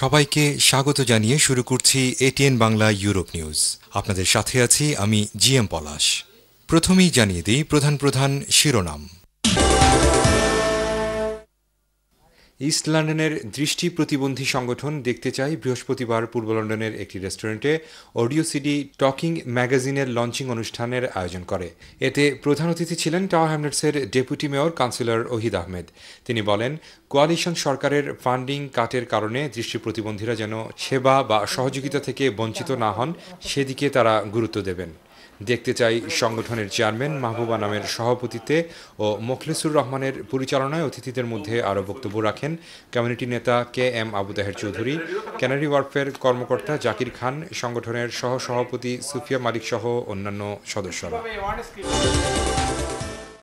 সবাইকে স্বাগত জানিয়ে শুরু করছি এটিএন বাংলা ইউরোপ নিউজ। আপনাদের সাথে আছি আমি জিএম পলাশ। প্রথমেই জানিয়ে দিই প্রধান প্রধান শিরোনাম। ইস্ট লন্ডনের দৃষ্টি প্রতিবন্ধী সংগঠন দেখতে চাই বৃহস্পতিবার পূর্ব লন্ডনের একটি রেস্টুরেন্টে অডিও সিডি টকিং ম্যাগাজিনের লঞ্চিং অনুষ্ঠানের আয়োজন করে। এতে প্রধান অতিথি ছিলেন টাওয়ার হ্যামলেটসের deputy mayor councillor Ohid Ahmed. তিনি বলেন, কোয়ালিশন সরকারের ফান্ডিং কাটের কারণে দৃষ্টি প্রতিবন্ধীরা যেন সেবা বা সহযোগিতা থেকে বঞ্চিত না হন, সেদিকে তারা গুরুত্ব দেবেন। দেখতে চাই সংগঠনের চেয়ারম্যান মাহবুবা নামের সভাপতিত্বে ও মোখলেসুর রহমানের পরিচালনায় অতিথিদের মধ্যে আরও বক্তব্য রাখেন কমিউনিটি নেতা K M Abu Taher Chowdhury, Canary ওয়ার্ফের কর্মকর্তা জাকির খান, সংগঠনের সহ সভাপতি সুফিয়া মালিক সহ অন্যান্য সদস্যরা।